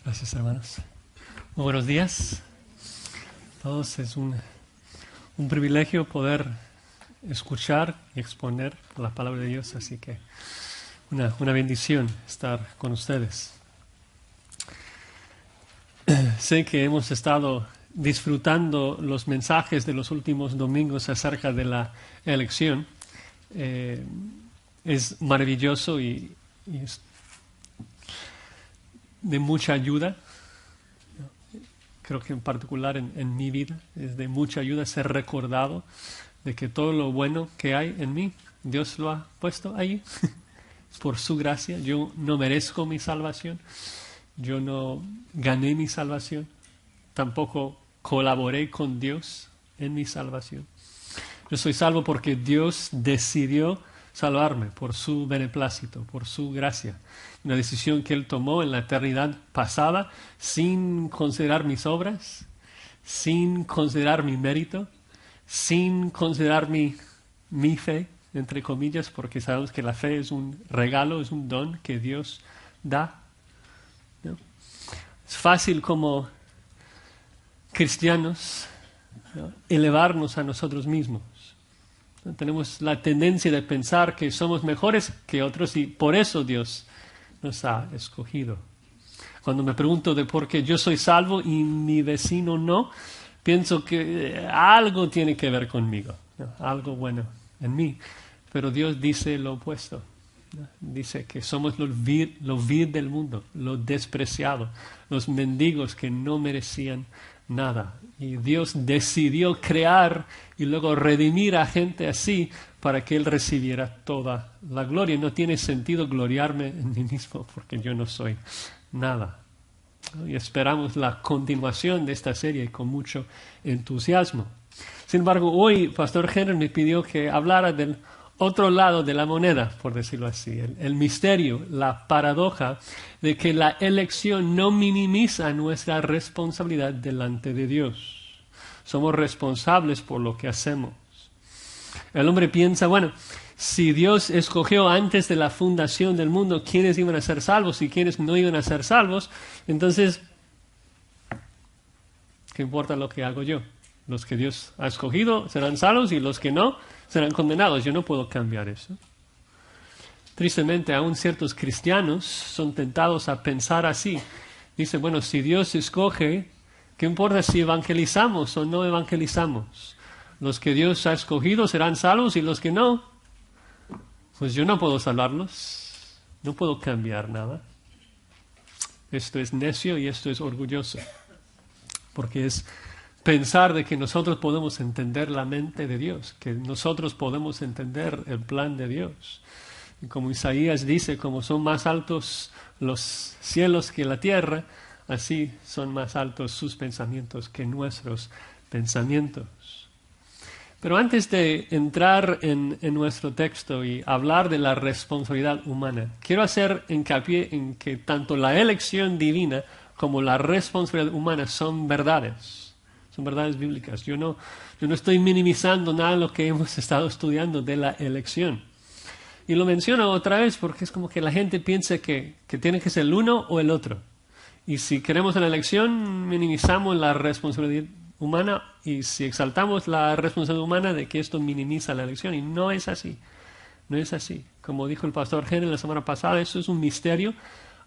Gracias, hermanos. Muy buenos días a todos. Es un privilegio poder escuchar y exponer la palabra de Dios, así que una bendición estar con ustedes. Sé que hemos estado disfrutando los mensajes de los últimos domingos acerca de la elección. Es maravilloso y es de mucha ayuda. Creo que en particular en mi vida es de mucha ayuda ser recordado de que todo lo bueno que hay en mí, Dios lo ha puesto ahí. Es por su gracia. Yo no merezco mi salvación. Yo no gané mi salvación. Tampoco colaboré con Dios en mi salvación. Yo soy salvo porque Dios decidió salvarme por su beneplácito, por su gracia. Una decisión que Él tomó en la eternidad pasada sin considerar mis obras, sin considerar mi mérito, sin considerar mi fe, entre comillas, porque sabemos que la fe es un regalo, es un don que Dios da, ¿no? Es fácil como cristianos, ¿no?, elevarnos a nosotros mismos. Tenemos la tendencia de pensar que somos mejores que otros y por eso Dios nos ha escogido. Cuando me pregunto de por qué yo soy salvo y mi vecino no, pienso que algo tiene que ver conmigo, ¿no?, algo bueno en mí. Pero Dios dice lo opuesto, ¿no? Dice que somos lo vil del mundo, lo despreciado, los mendigos que no merecían nada. Y Dios decidió crear y luego redimir a gente así para que Él recibiera toda la gloria. No tiene sentido gloriarme en mí mismo porque yo no soy nada. Y esperamos la continuación de esta serie con mucho entusiasmo. Sin embargo, hoy Pastor Henry me pidió que hablara del otro lado de la moneda, por decirlo así, el misterio, la paradoja de que la elección no minimiza nuestra responsabilidad delante de Dios. Somos responsables por lo que hacemos. El hombre piensa, bueno, si Dios escogió antes de la fundación del mundo quiénes iban a ser salvos y quiénes no iban a ser salvos, entonces, ¿qué importa lo que hago yo? Los que Dios ha escogido serán salvos y los que no serán condenados. Yo no puedo cambiar eso. Tristemente, aún ciertos cristianos son tentados a pensar así. Dicen, bueno, si Dios escoge, ¿qué importa si evangelizamos o no evangelizamos? Los que Dios ha escogido serán salvos y los que no, pues yo no puedo salvarlos. No puedo cambiar nada. Esto es necio y esto es orgulloso. Porque es pensar de que nosotros podemos entender la mente de Dios, que nosotros podemos entender el plan de Dios. Y como Isaías dice, como son más altos los cielos que la tierra, así son más altos sus pensamientos que nuestros pensamientos. Pero antes de entrar en nuestro texto y hablar de la responsabilidad humana, quiero hacer hincapié en que tanto la elección divina como la responsabilidad humana son verdades. Son verdades bíblicas. Yo no estoy minimizando nada de lo que hemos estado estudiando de la elección. Y lo menciono otra vez porque es como que la gente piensa que tiene que ser el uno o el otro. Y si queremos la elección, minimizamos la responsabilidad humana, y si exaltamos la responsabilidad humana, de que esto minimiza la elección. Y no es así. No es así. Como dijo el pastor Henry la semana pasada, eso es un misterio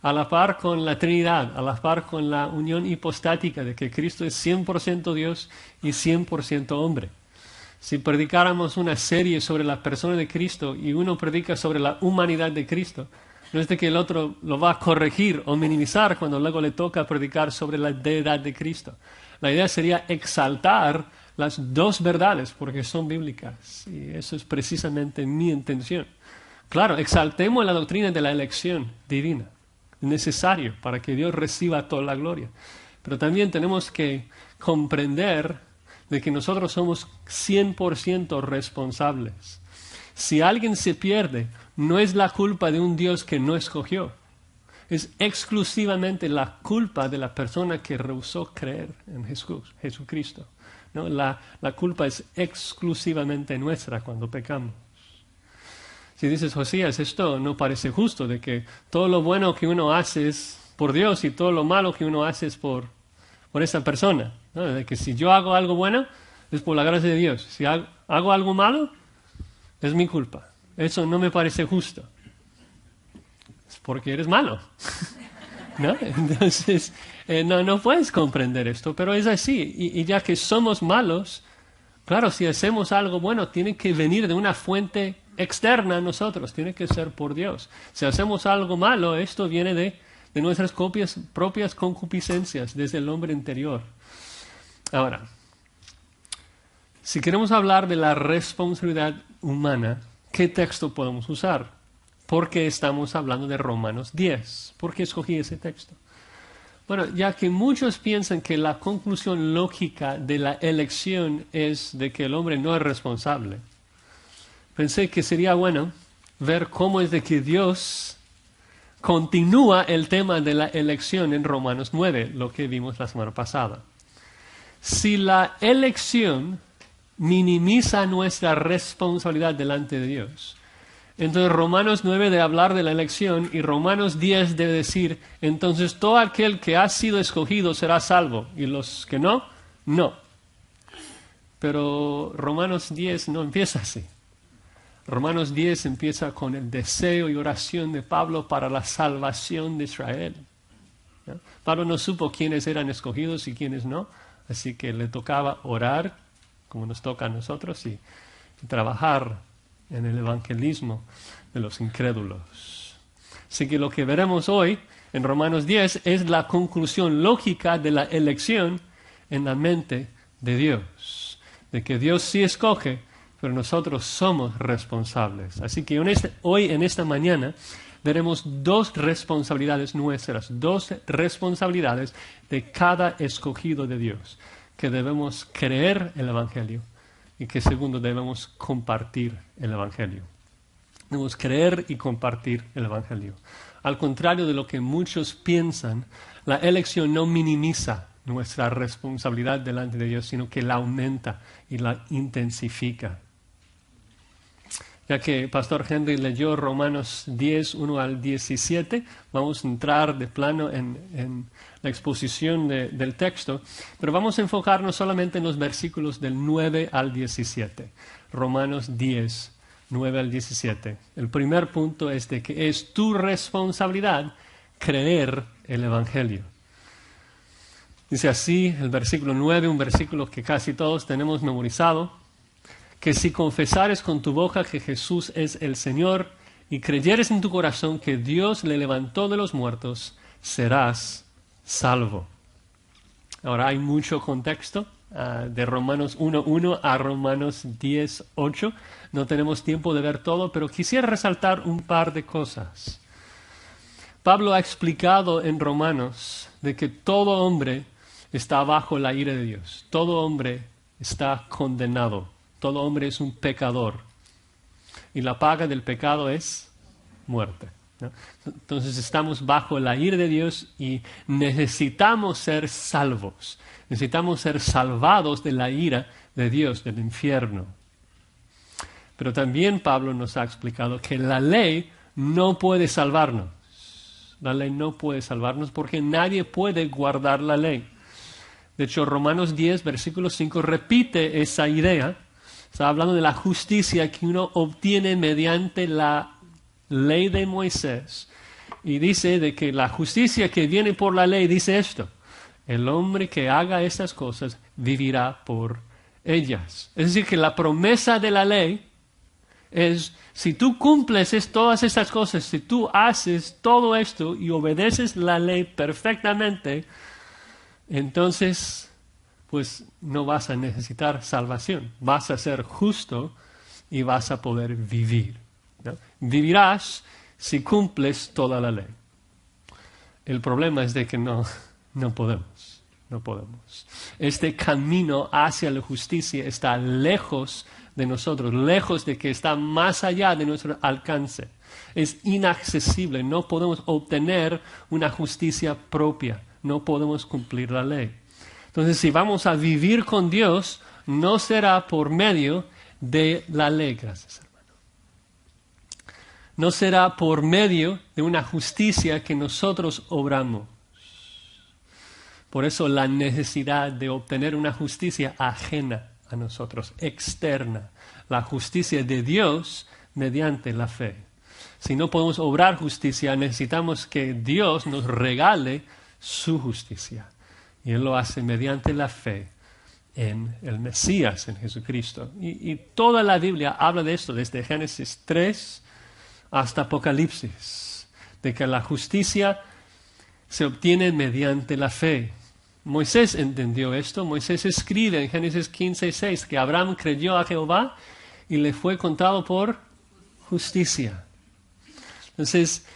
a la par con la Trinidad, a la par con la unión hipostática de que Cristo es 100% Dios y 100% hombre. Si predicáramos una serie sobre la persona de Cristo y uno predica sobre la humanidad de Cristo, no es de que el otro lo va a corregir o minimizar cuando luego le toca predicar sobre la deidad de Cristo. La idea sería exaltar las dos verdades porque son bíblicas, y eso es precisamente mi intención. Claro, exaltemos la doctrina de la elección divina, necesario para que Dios reciba toda la gloria. Pero también tenemos que comprender de que nosotros somos 100% responsables. Si alguien se pierde, no es la culpa de un Dios que no escogió. Es exclusivamente la culpa de la persona que rehusó creer en Jesucristo, ¿no? La culpa es exclusivamente nuestra cuando pecamos. Si dices, Josías, esto no parece justo, de que todo lo bueno que uno hace es por Dios y todo lo malo que uno hace es por esa persona, ¿no? De que si yo hago algo bueno, es por la gracia de Dios. Si hago algo malo, es mi culpa. Eso no me parece justo. Es porque eres malo. ¿No? Entonces, no puedes comprender esto, pero es así. Y ya que somos malos, claro, si hacemos algo bueno, tiene que venir de una fuente externa a nosotros, tiene que ser por Dios. Si hacemos algo malo, esto viene de nuestras propias concupiscencias, desde el hombre interior. Ahora, si queremos hablar de la responsabilidad humana, ¿qué texto podemos usar? Porque estamos hablando de Romanos 10. ¿Por qué escogí ese texto? Bueno, ya que muchos piensan que la conclusión lógica de la elección es de que el hombre no es responsable, pensé que sería bueno ver cómo es de que Dios continúa el tema de la elección en Romanos 9, lo que vimos la semana pasada. Si la elección minimiza nuestra responsabilidad delante de Dios, entonces Romanos 9 debe hablar de la elección y Romanos 10 debe decir, entonces todo aquel que ha sido escogido será salvo y los que no, no. Pero Romanos 10 no empieza así. Romanos 10 empieza con el deseo y oración de Pablo para la salvación de Israel. ¿No? Pablo no supo quiénes eran escogidos y quiénes no, así que le tocaba orar, como nos toca a nosotros, y trabajar en el evangelismo de los incrédulos. Así que lo que veremos hoy en Romanos 10 es la conclusión lógica de la elección en la mente de Dios. De que Dios sí escoge, pero nosotros somos responsables. Así que hoy, en esta mañana, veremos dos responsabilidades nuestras, dos responsabilidades de cada escogido de Dios, que debemos creer el Evangelio y que segundo debemos compartir el Evangelio. Debemos creer y compartir el Evangelio. Al contrario de lo que muchos piensan, la elección no minimiza nuestra responsabilidad delante de Dios, sino que la aumenta y la intensifica. Ya que Pastor Henry leyó Romanos 10, 1 al 17, vamos a entrar de plano en la exposición del texto, pero vamos a enfocarnos solamente en los versículos del 9 al 17. Romanos 10, 9 al 17. El primer punto es de que es tu responsabilidad creer el Evangelio. Dice así el versículo 9, un versículo que casi todos tenemos memorizado, que si confesares con tu boca que Jesús es el Señor y creyeres en tu corazón que Dios le levantó de los muertos, serás salvo. Ahora hay mucho contexto de Romanos 1:1 a Romanos 10:8. No tenemos tiempo de ver todo, pero quisiera resaltar un par de cosas. Pablo ha explicado en Romanos de que todo hombre está bajo la ira de Dios. Todo hombre está condenado. Todo hombre es un pecador. Y la paga del pecado es muerte, ¿no? Entonces estamos bajo la ira de Dios y necesitamos ser salvos. Necesitamos ser salvados de la ira de Dios, del infierno. Pero también Pablo nos ha explicado que la ley no puede salvarnos. La ley no puede salvarnos porque nadie puede guardar la ley. De hecho, Romanos 10, versículo 5 repite esa idea. Está hablando de la justicia que uno obtiene mediante la ley de Moisés. Y dice de que la justicia que viene por la ley dice esto: el hombre que haga estas cosas vivirá por ellas. Es decir, que la promesa de la ley es, si tú cumples todas estas cosas, si tú haces todo esto y obedeces la ley perfectamente, entonces pues no vas a necesitar salvación. Vas a ser justo y vas a poder vivir, ¿no? Vivirás si cumples toda la ley. El problema es de que no podemos. No podemos. Este camino hacia la justicia está lejos de nosotros, lejos de que está más allá de nuestro alcance. Es inaccesible. No podemos obtener una justicia propia. No podemos cumplir la ley. Entonces, si vamos a vivir con Dios, no será por medio de la ley. Gracias, hermano. No será por medio de una justicia que nosotros obramos. Por eso la necesidad de obtener una justicia ajena a nosotros, externa, la justicia de Dios mediante la fe. Si no podemos obrar justicia, necesitamos que Dios nos regale su justicia. Y Él lo hace mediante la fe en el Mesías, en Jesucristo. Y toda la Biblia habla de esto, desde Génesis 3 hasta Apocalipsis, de que la justicia se obtiene mediante la fe. Moisés entendió esto. Moisés escribe en Génesis 15:6 que Abraham creyó a Jehová y le fue contado por justicia. Entonces,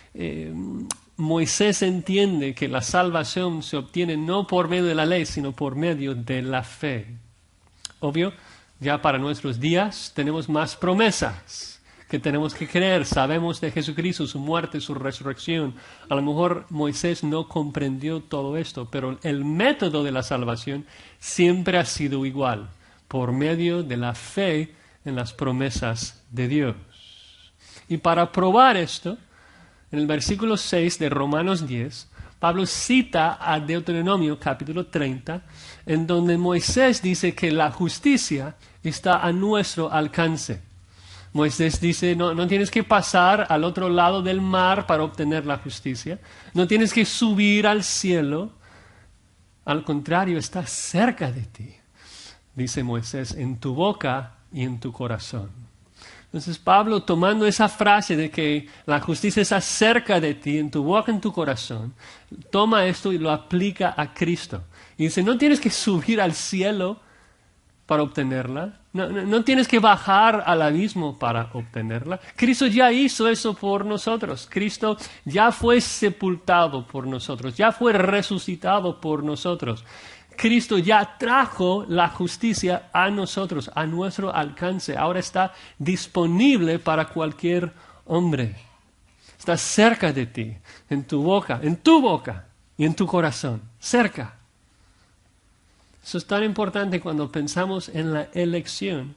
Moisés entiende que la salvación se obtiene no por medio de la ley, sino por medio de la fe. Obvio, ya para nuestros días tenemos más promesas que tenemos que creer. Sabemos de Jesucristo, su muerte, su resurrección. A lo mejor Moisés no comprendió todo esto, pero el método de la salvación siempre ha sido igual, por medio de la fe en las promesas de Dios. Y para probar esto, en el versículo 6 de Romanos 10, Pablo cita a Deuteronomio capítulo 30, en donde Moisés dice que la justicia está a nuestro alcance. Moisés dice, no tienes que pasar al otro lado del mar para obtener la justicia. No tienes que subir al cielo. Al contrario, está cerca de ti, dice Moisés, en tu boca y en tu corazón. Entonces Pablo, tomando esa frase de que la justicia está cerca de ti, en tu boca, en tu corazón, toma esto y lo aplica a Cristo. Y dice, no tienes que subir al cielo para obtenerla. No tienes que bajar al abismo para obtenerla. Cristo ya hizo eso por nosotros. Cristo ya fue sepultado por nosotros. Ya fue resucitado por nosotros. Cristo ya trajo la justicia a nosotros, a nuestro alcance. Ahora está disponible para cualquier hombre. Está cerca de ti, en tu boca y en tu corazón. Cerca. Eso es tan importante cuando pensamos en la elección.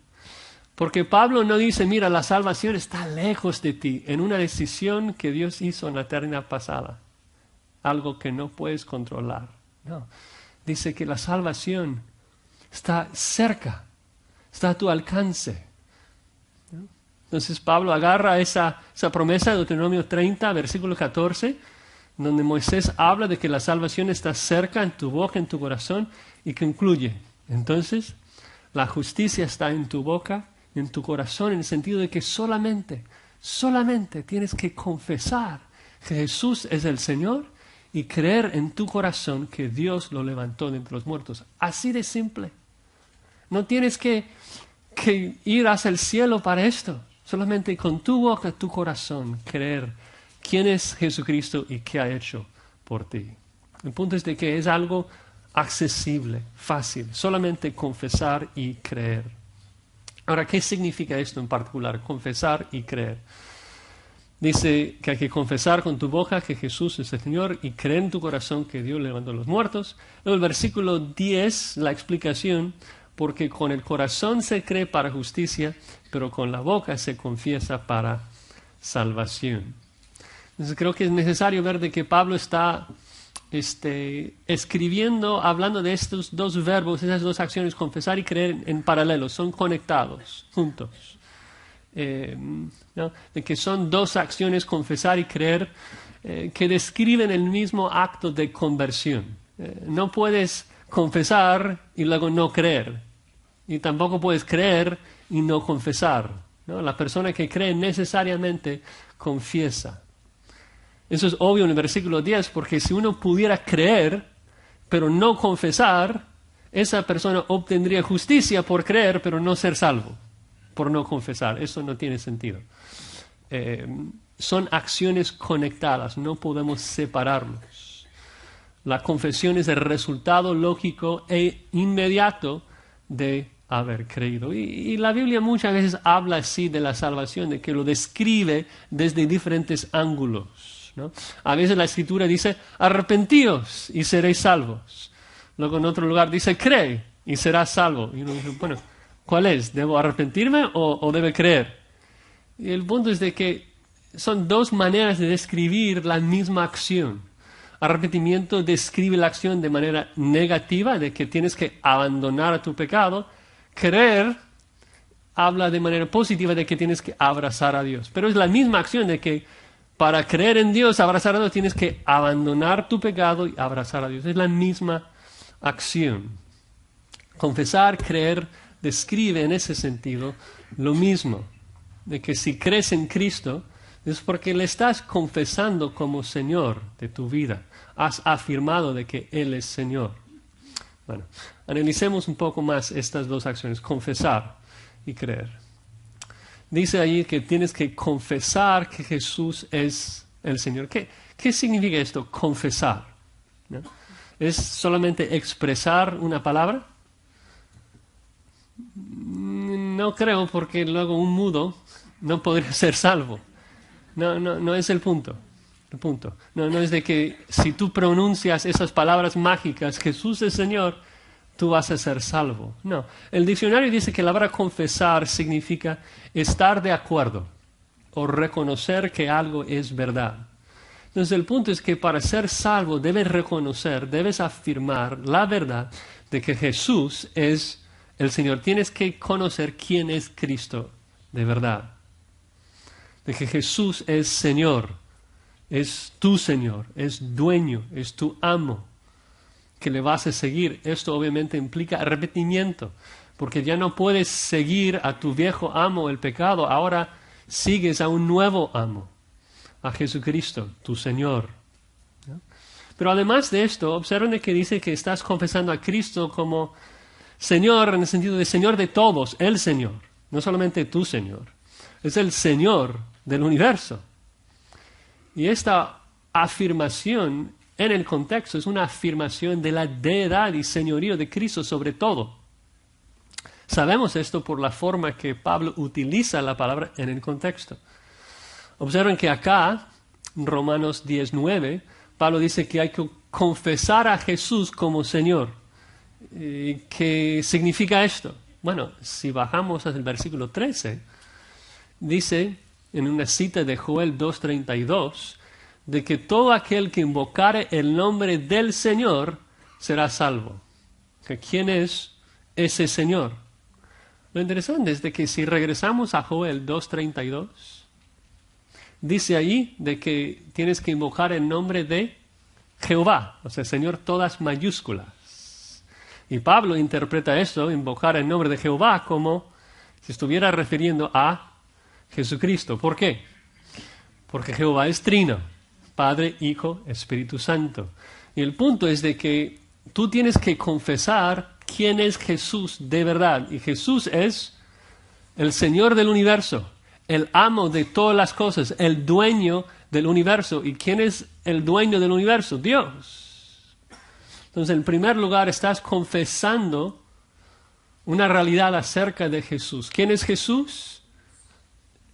Porque Pablo no dice, mira, la salvación está lejos de ti, en una decisión que Dios hizo en la eternidad pasada. Algo que no puedes controlar. No. Dice que la salvación está cerca, está a tu alcance. ¿No? Entonces Pablo agarra esa promesa de Deuteronomio 30, versículo 14, donde Moisés habla de que la salvación está cerca, en tu boca, en tu corazón, y concluye. Entonces, la justicia está en tu boca, en tu corazón, en el sentido de que solamente tienes que confesar que Jesús es el Señor y creer en tu corazón que Dios lo levantó de entre los muertos. Así de simple. No tienes que ir hacia el cielo para esto. Solamente con tu boca, tu corazón, creer quién es Jesucristo y qué ha hecho por ti. El punto es de que es algo accesible, fácil, solamente confesar y creer. Ahora, ¿qué significa esto en particular? Confesar y creer. Dice que hay que confesar con tu boca que Jesús es el Señor y creer en tu corazón que Dios levantó a los muertos. Luego el versículo 10, la explicación, porque con el corazón se cree para justicia, pero con la boca se confiesa para salvación. Entonces creo que es necesario ver de que Pablo está escribiendo, hablando de estos dos verbos, esas dos acciones, confesar y creer en paralelo, son conectados, juntos. ¿No? De que son dos acciones, confesar y creer, que describen el mismo acto de conversión. No puedes confesar y luego no creer. Y tampoco puedes creer y no confesar, ¿no? La persona que cree necesariamente confiesa. Eso es obvio en el versículo 10, porque si uno pudiera creer, pero no confesar, esa persona obtendría justicia por creer, pero no ser salvo, por no confesar. Eso no tiene sentido. Son acciones conectadas, no podemos separarlos. La confesión es el resultado lógico e inmediato de haber creído. Y la Biblia muchas veces habla así de la salvación, de que lo describe desde diferentes ángulos, ¿no? A veces la Escritura dice, arrepentíos y seréis salvos. Luego en otro lugar dice, cree y serás salvo. Y uno dice, bueno, ¿cuál es? ¿Debo arrepentirme o debo creer? Y el punto es de que son dos maneras de describir la misma acción. Arrepentimiento describe la acción de manera negativa, de que tienes que abandonar tu pecado. Creer habla de manera positiva de que tienes que abrazar a Dios. Pero es la misma acción de que para creer en Dios, abrazar a Dios, tienes que abandonar tu pecado y abrazar a Dios. Es la misma acción. Confesar, creer, describe en ese sentido lo mismo. De que si crees en Cristo, es porque le estás confesando como Señor de tu vida. Has afirmado de que Él es Señor. Bueno, analicemos un poco más estas dos acciones, confesar y creer. Dice allí que tienes que confesar que Jesús es el Señor. ¿Qué significa esto, confesar? ¿No? ¿Es solamente expresar una palabra? No creo, porque luego un mudo no podría ser salvo. No es el punto. No es de que si tú pronuncias esas palabras mágicas, Jesús es Señor, tú vas a ser salvo. No. El diccionario dice que la palabra confesar significa estar de acuerdo o reconocer que algo es verdad. Entonces el punto es que para ser salvo debes reconocer, debes afirmar la verdad de que Jesús es el Señor. Tienes que conocer quién es Cristo de verdad. De que Jesús es Señor, es tu Señor, es dueño, es tu amo, que le vas a seguir. Esto obviamente implica arrepentimiento, porque ya no puedes seguir a tu viejo amo el pecado, ahora sigues a un nuevo amo, a Jesucristo, tu Señor. ¿No? Pero además de esto, observen que dice que estás confesando a Cristo como Señor en el sentido de Señor de todos, el Señor, no solamente tu Señor, es el Señor del universo. Y esta afirmación en el contexto es una afirmación de la deidad y señorío de Cristo sobre todo. Sabemos esto por la forma que Pablo utiliza la palabra en el contexto. Observen que acá, en Romanos 10:9, Pablo dice que hay que confesar a Jesús como Señor. ¿Qué significa esto? Bueno, si bajamos al versículo 13, dice en una cita de Joel 2:32, de que todo aquel que invocare el nombre del Señor será salvo. ¿Quién es ese Señor? Lo interesante es de que si regresamos a Joel 2:32, dice allí de que tienes que invocar el nombre de Jehová, o sea, Señor todas mayúsculas. Y Pablo interpreta esto, invocar el nombre de Jehová, como si estuviera refiriendo a Jesucristo. ¿Por qué? Porque Jehová es trino, Padre, Hijo, Espíritu Santo. Y el punto es de que tú tienes que confesar quién es Jesús de verdad. Y Jesús es el Señor del universo, el amo de todas las cosas, el dueño del universo. ¿Y quién es el dueño del universo? Dios. Entonces, en primer lugar, estás confesando una realidad acerca de Jesús. ¿Quién es Jesús?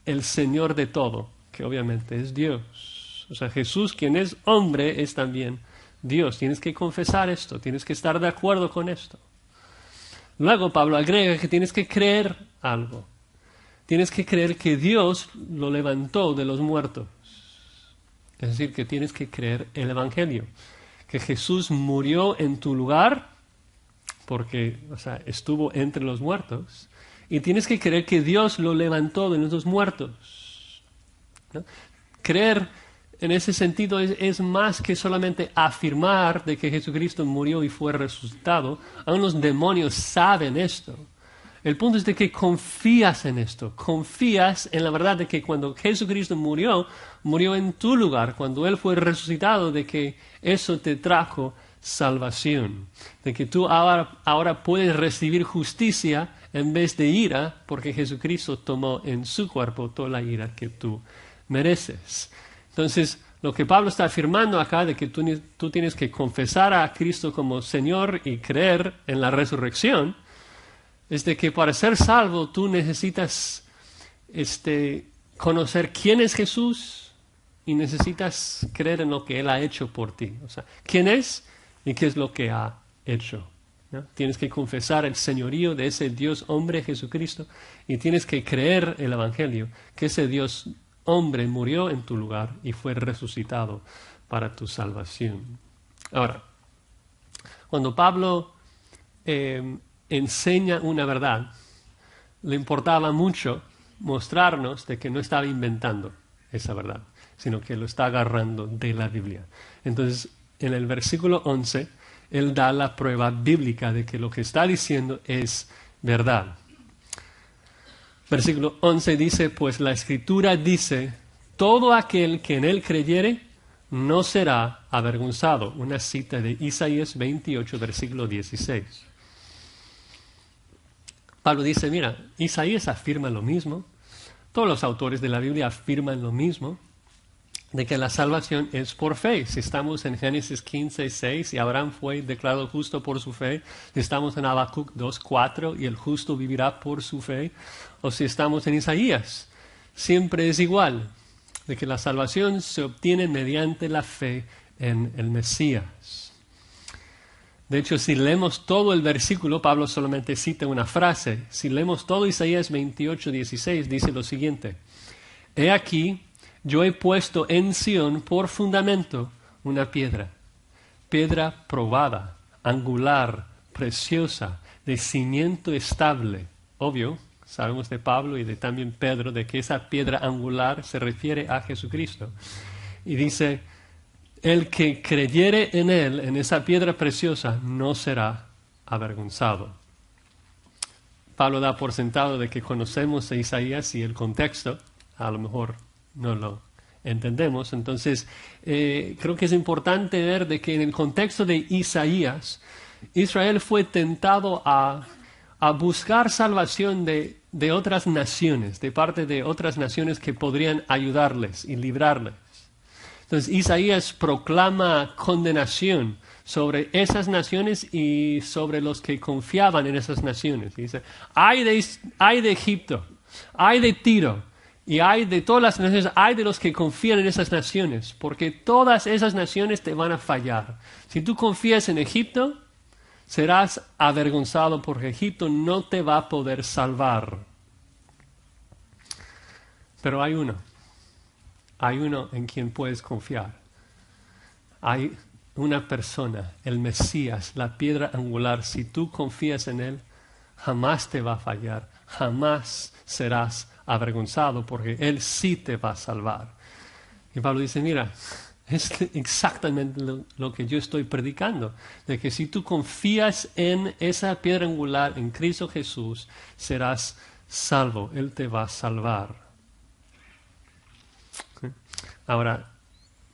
El Señor de todo, que obviamente es Dios. O sea, Jesús, quien es hombre, es también Dios. Tienes que confesar esto, tienes que estar de acuerdo con esto. Luego Pablo agrega que tienes que creer algo. Tienes que creer que Dios lo levantó de los muertos. Es decir, que tienes que creer el Evangelio. Que Jesús murió en tu lugar, porque, o sea, estuvo entre los muertos. Y tienes que creer que Dios lo levantó de los muertos. ¿No? Creer en ese sentido es más que solamente afirmar de que Jesucristo murió y fue resucitado. Aún los demonios saben esto. El punto es de que confías en esto. Confías en la verdad de que cuando Jesucristo murió, murió en tu lugar. Cuando Él fue resucitado, de que eso te trajo salvación. De que tú ahora puedes recibir justicia en vez de ira, porque Jesucristo tomó en su cuerpo toda la ira que tú mereces. Entonces, lo que Pablo está afirmando acá, de que tú tienes que confesar a Cristo como Señor y creer en la resurrección, es de que para ser salvo tú necesitas conocer quién es Jesús y necesitas creer en lo que Él ha hecho por ti. O sea, quién es y qué es lo que ha hecho. ¿No? Tienes que confesar el señorío de ese Dios hombre Jesucristo y tienes que creer el Evangelio, que ese Dios hombre murió en tu lugar y fue resucitado para tu salvación. Ahora, cuando Pablo enseña una verdad, le importaba mucho mostrarnos de que no estaba inventando esa verdad, sino que lo está agarrando de la Biblia. Entonces, en el versículo 11, él da la prueba bíblica de que lo que está diciendo es verdad. Versículo 11 dice, pues la Escritura dice, todo aquel que en él creyere no será avergonzado. Una cita de Isaías 28, versículo 16. Pablo dice, mira, Isaías afirma lo mismo, todos los autores de la Biblia afirman lo mismo, de que la salvación es por fe. Si estamos en Génesis 15, 6, y Abraham fue declarado justo por su fe, si estamos en Habacuc 2, 4, y el justo vivirá por su fe, o si estamos en Isaías, siempre es igual, de que la salvación se obtiene mediante la fe en el Mesías. De hecho, si leemos todo el versículo, Pablo solamente cita una frase. Si leemos todo Isaías 28, 16, dice lo siguiente: He aquí, yo he puesto en Sión por fundamento una piedra probada, angular, preciosa, de cimiento estable. Obvio, sabemos de Pablo y de también Pedro de que esa piedra angular se refiere a Jesucristo. Y dice, el que creyere en él, en esa piedra preciosa, no será avergonzado. Pablo da por sentado de que conocemos a Isaías y el contexto, a lo mejor no lo entendemos. Entonces, creo que es importante ver de que en el contexto de Isaías, Israel fue tentado a buscar salvación de otras naciones, de parte de otras naciones que podrían ayudarles y librarles. Entonces, Isaías proclama condenación sobre esas naciones y sobre los que confiaban en esas naciones. Dice, ay de Egipto, ay de Tiro, y hay de todas las naciones, hay de los que confían en esas naciones, porque todas esas naciones te van a fallar. Si tú confías en Egipto, serás avergonzado porque Egipto no te va a poder salvar. Pero hay uno en quien puedes confiar. Hay una persona, el Mesías, la piedra angular. Si tú confías en él, jamás te va a fallar, jamás serás avergonzado porque él sí te va a salvar. Y Pablo dice, mira, es exactamente lo que yo estoy predicando, de que si tú confías en esa piedra angular, en Cristo Jesús, serás salvo, él te va a salvar. Ahora,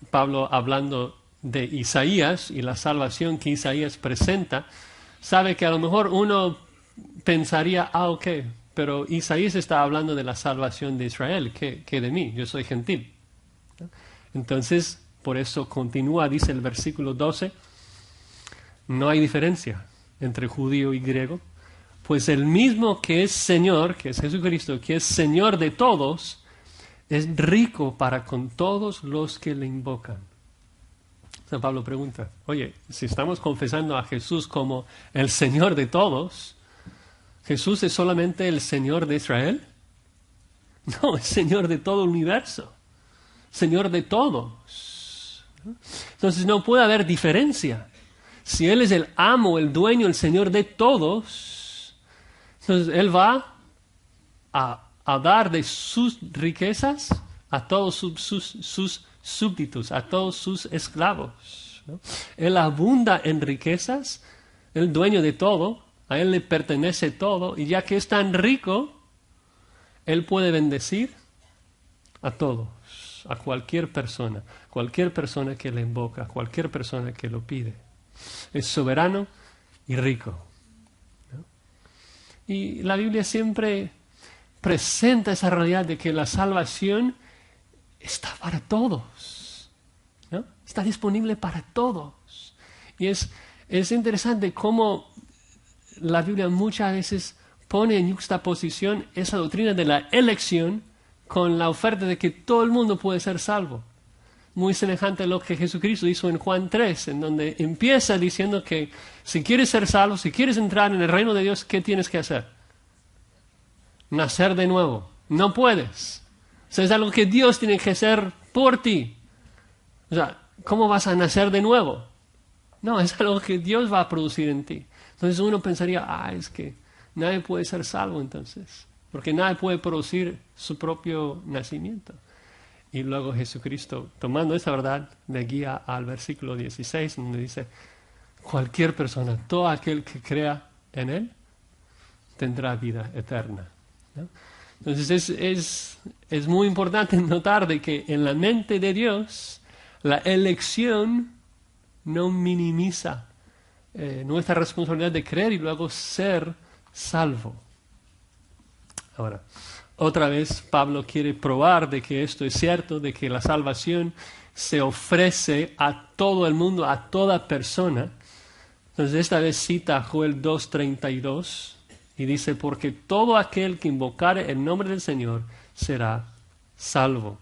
Pablo, hablando de Isaías y la salvación que Isaías presenta, sabe que a lo mejor uno pensaría, ok, pero Isaías está hablando de la salvación de Israel, ¿qué de mí? Yo soy gentil. Entonces, por eso continúa, dice el versículo 12, no hay diferencia entre judío y griego, pues el mismo que es Señor, que es Jesucristo, que es Señor de todos, es rico para con todos los que le invocan. San Pablo pregunta, oye, si estamos confesando a Jesús como el Señor de todos, ¿Jesús es solamente el Señor de Israel? No, es Señor de todo el universo, Señor de todos. Entonces no puede haber diferencia. Si Él es el amo, el dueño, el Señor de todos, entonces Él va a dar de sus riquezas a todos sus súbditos, a todos sus esclavos, ¿no? Él abunda en riquezas, el dueño de todo, a Él le pertenece todo, y ya que es tan rico, Él puede bendecir a todos, a cualquier persona que le invoca, cualquier persona que lo pide. Es soberano y rico, ¿no? Y la Biblia siempre presenta esa realidad de que la salvación está para todos, ¿no? Está disponible para todos. Y es interesante cómo la Biblia muchas veces pone en juxtaposición esa doctrina de la elección con la oferta de que todo el mundo puede ser salvo. Muy semejante a lo que Jesucristo hizo en Juan 3, en donde empieza diciendo que si quieres ser salvo, si quieres entrar en el reino de Dios, ¿qué tienes que hacer? Nacer de nuevo. No puedes. O sea, es algo que Dios tiene que hacer por ti. O sea, ¿cómo vas a nacer de nuevo? No, es algo que Dios va a producir en ti. Entonces uno pensaría, es que nadie puede ser salvo entonces, porque nadie puede producir su propio nacimiento. Y luego Jesucristo, tomando esa verdad, le guía al versículo 16, donde dice, cualquier persona, todo aquel que crea en Él, tendrá vida eterna, ¿no? Entonces es muy importante notar de que en la mente de Dios, la elección no minimiza nuestra responsabilidad de creer y luego ser salvo. Ahora, otra vez Pablo quiere probar de que esto es cierto, de que la salvación se ofrece a todo el mundo, a toda persona. Entonces esta vez cita Joel 2:32 y dice, porque todo aquel que invocare el nombre del Señor será salvo.